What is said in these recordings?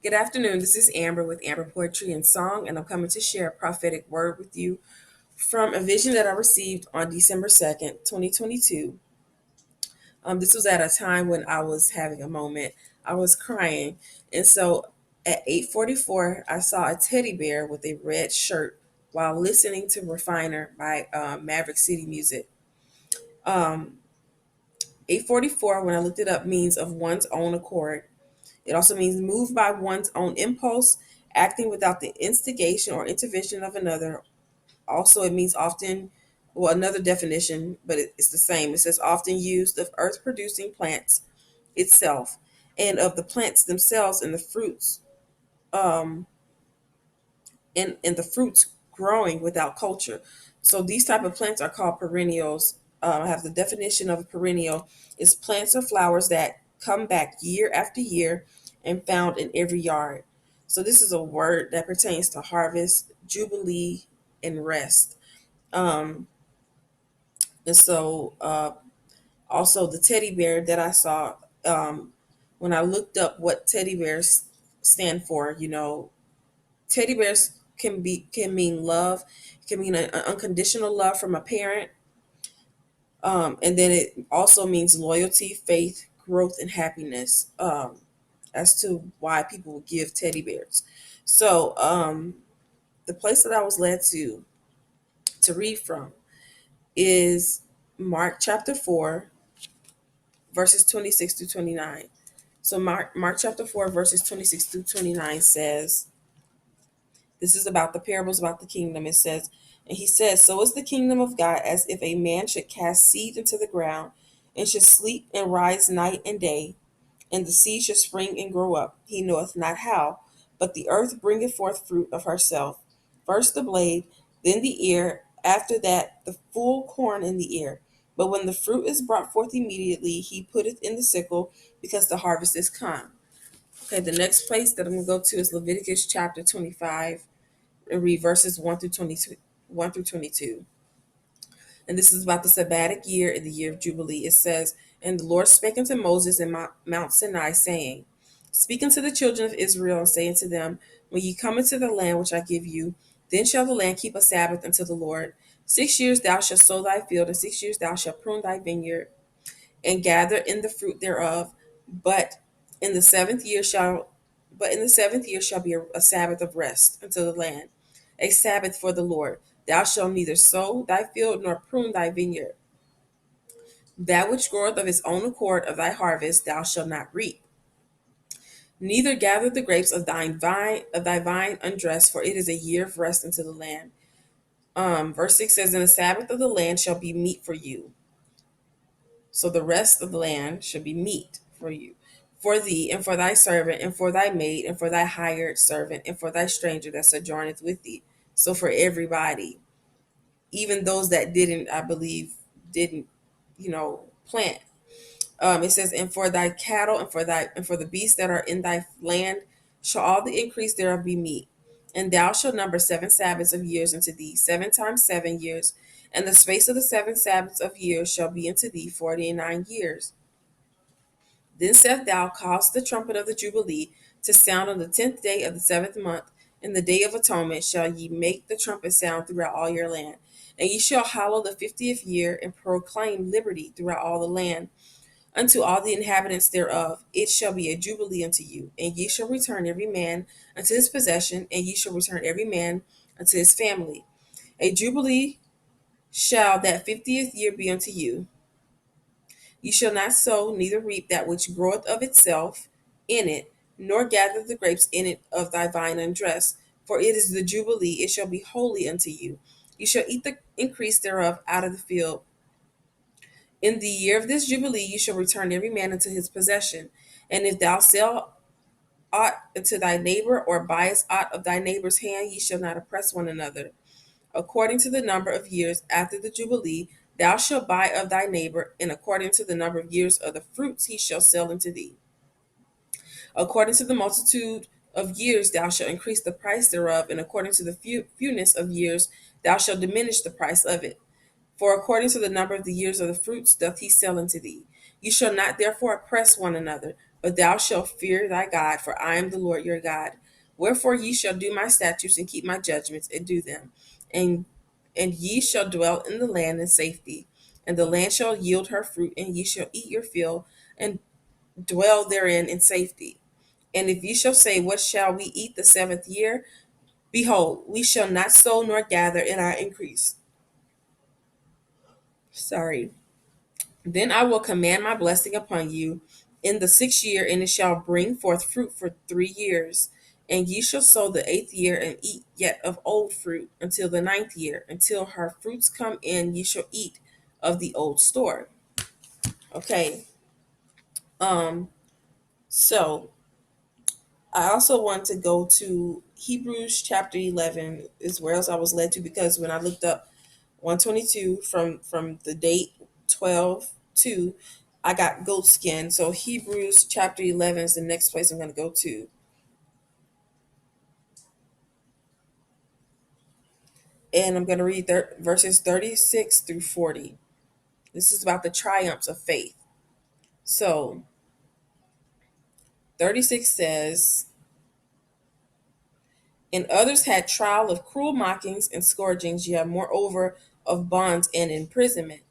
Good afternoon. This is Amber with Amber Poetry and Song, and I'm coming to share a prophetic word with you from a vision that I received on December 2nd, 2022. This was at a time when I was having a moment. I was crying. And so at 8:44, I saw a teddy bear with a red shirt while listening to Refiner by Maverick City Music. Um, 8:44, when I looked it up, means of one's own accord. It also means moved by one's own impulse, acting without the instigation or intervention of another. Also, it means often, well, another definition, but it's the same. It says often used of earth producing plants itself and of the plants themselves and the fruits, um, and the fruits growing without culture. So these type of plants are called perennials. I have the definition of a perennial is plants or flowers that come back year after year and found in every yard. So this is a word that pertains to harvest, jubilee, and rest. Um, and so also the teddy bear that I saw, when I looked up what teddy bears stand for, teddy bears can mean love, can mean an unconditional love from a parent, and then it also means loyalty, faith, growth, and happiness. As to why people would give teddy bears. So the place that I was led to read from is Mark chapter 4, verses 26 through 29. So Mark chapter 4, verses 26 through 29 says, this is about the parables about the kingdom. It says, and he says, so is the kingdom of God as if a man should cast seed into the ground and should sleep and rise night and day, and the seed should spring and grow up. He knoweth not how, but the earth bringeth forth fruit of herself. First the blade, then the ear, after that the full corn in the ear. But when the fruit is brought forth immediately, he putteth in the sickle, because the harvest is come. Okay, the next place that I'm going to go to is Leviticus chapter 25 and read verses 1 through 22. 1 through 22. And this is about the Sabbatic year in the year of Jubilee. It says, and the Lord spake unto Moses in Mount Sinai, saying, speak unto the children of Israel, and say unto them, when ye come into the land which I give you, then shall the land keep a Sabbath unto the Lord. 6 years thou shalt sow thy field, and 6 years thou shalt prune thy vineyard, and gather in the fruit thereof. But in the seventh year shall be a Sabbath of rest unto the land, a Sabbath for the Lord. Thou shalt neither sow thy field nor prune thy vineyard. That which groweth of his own accord of thy harvest thou shalt not reap. Neither gather the grapes of thy vine undressed, for it is a year of rest unto the land. Verse 6 says, and the Sabbath of the land shall be meat for you. So the rest of the land shall be meat for you, for thee, and for thy servant, and for thy maid, and for thy hired servant, and for thy stranger that sojourneth with thee. So for everybody, even those that didn't, I believe, didn't, plant. It says, and for thy cattle, and for the beasts that are in thy land, shall all the increase thereof be meat. And thou shalt number 7 Sabbaths of years unto thee, 7 times 7 years, and the space of the 7 Sabbaths of years shall be unto thee 49 years. Then shalt thou cause the trumpet of the Jubilee to sound on the 10th day of the 7th month. In the day of atonement shall ye make the trumpet sound throughout all your land. And ye shall hallow the 50th year, and proclaim liberty throughout all the land unto all the inhabitants thereof. It shall be a jubilee unto you, and ye shall return every man unto his possession, and ye shall return every man unto his family. A jubilee shall that 50th year be unto you. Ye shall not sow, neither reap that which groweth of itself in it, nor gather the grapes in it of thy vine undressed, for it is the Jubilee, it shall be holy unto you. You shall eat the increase thereof out of the field. In the year of this Jubilee you shall return every man unto his possession. And if thou sell aught unto thy neighbor, or buyest aught of thy neighbor's hand, ye shall not oppress one another. According to the number of years after the Jubilee, thou shalt buy of thy neighbor, and according to the number of years of the fruits he shall sell unto thee. According to the multitude of years thou shalt increase the price thereof, and according to the fewness of years thou shalt diminish the price of it. For according to the number of the years of the fruits doth he sell unto thee. You shall not therefore oppress one another, But thou shalt fear thy God, for I am the Lord your God. Wherefore ye shall do my statutes and keep my judgments and do them. And ye shall dwell in the land in safety. And the land shall yield her fruit, and ye shall eat your fill, and dwell therein in safety. And if ye shall say, what shall we eat the seventh year? Behold, we shall not sow nor gather in our increase. Sorry. Then I will command my blessing upon you in the 6th year, and it shall bring forth fruit for 3 years. And ye shall sow the 8th year, and eat yet of old fruit until the 9th year. Until her fruits come in, ye shall eat of the old store. Okay. Um, so I also want to go to Hebrews chapter 11 is where else I was led to, because when I looked up 122 from the date 12/2, I got goat skin. So Hebrews chapter 11 is the next place I'm going to go to. And I'm going to read verses 36 through 40. This is about the triumphs of faith. So 36 says, and others had trial of cruel mockings and scourgings, yet moreover of bonds and imprisonment.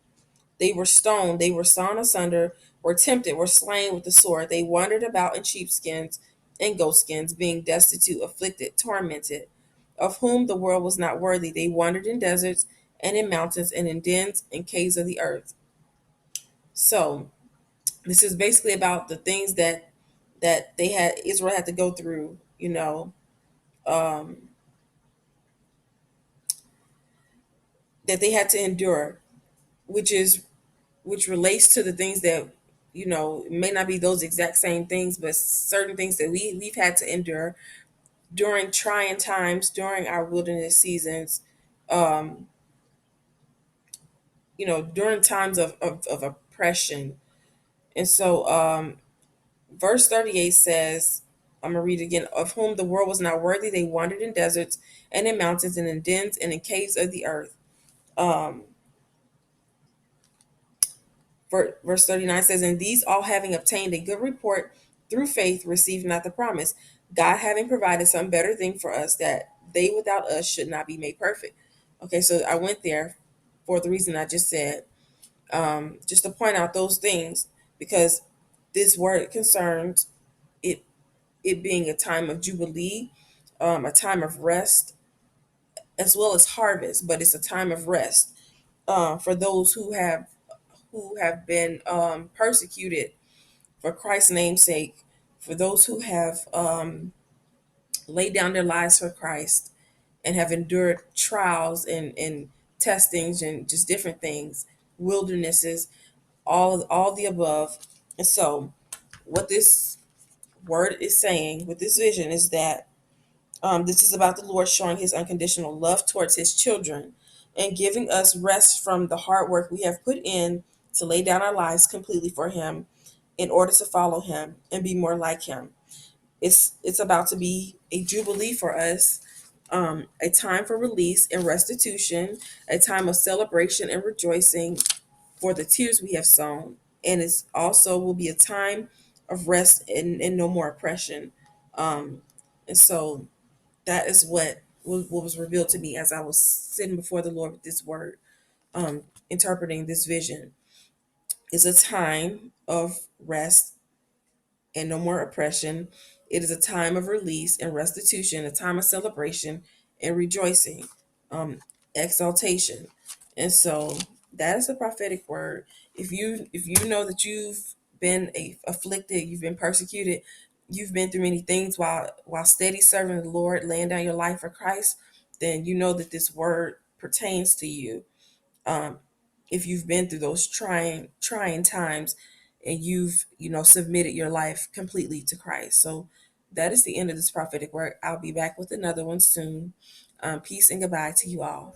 They were stoned, they were sawn asunder, were tempted, were slain with the sword. They wandered about in sheepskins and goatskins, being destitute, afflicted, tormented, of whom the world was not worthy. They wandered in deserts and in mountains and in dens and caves of the earth. So this is basically about the things that they had Israel had to go through, um, that they had to endure, which is which relates to the things that it may not be those exact same things, but certain things that we've had to endure during trying times, during our wilderness seasons, um, during times of oppression. And so verse 38 says, I'm gonna read it again, of whom the world was not worthy, they wandered in deserts and in mountains and in dens and in caves of the earth. um, Verse 39 says, and these all having obtained a good report through faith received not the promise, God having provided some better thing for us, that they without us should not be made perfect. Okay, so I went there for the reason I just said, just to point out those things, because this word concerns it, it being a time of Jubilee, a time of rest, as well as harvest, but it's a time of rest for those who have been persecuted for Christ's name's sake, for those who have laid down their lives for Christ and have endured trials and testings and just different things, wildernesses, all the above. And so, what this word is saying with this vision is that this is about the Lord showing his unconditional love towards his children and giving us rest from the hard work we have put in to lay down our lives completely for him in order to follow him and be more like him. It's about to be a jubilee for us, a time for release and restitution, a time of celebration and rejoicing for the tears we have sown. And it's also will be a time of rest and no more oppression. Um, and so that is what was revealed to me as I was sitting before the Lord with this word, interpreting this vision. Is a time of rest and no more oppression. It is a time of release and restitution, a time of celebration and rejoicing, um, exaltation. And so that is a prophetic word. If you know that you've been afflicted, you've been persecuted, you've been through many things while steady serving the Lord, laying down your life for Christ, then you know that this word pertains to you. um, if you've been through those trying times and you've submitted your life completely to Christ. So that is the end of this prophetic word. I'll be back with another one soon. Peace and goodbye to you all.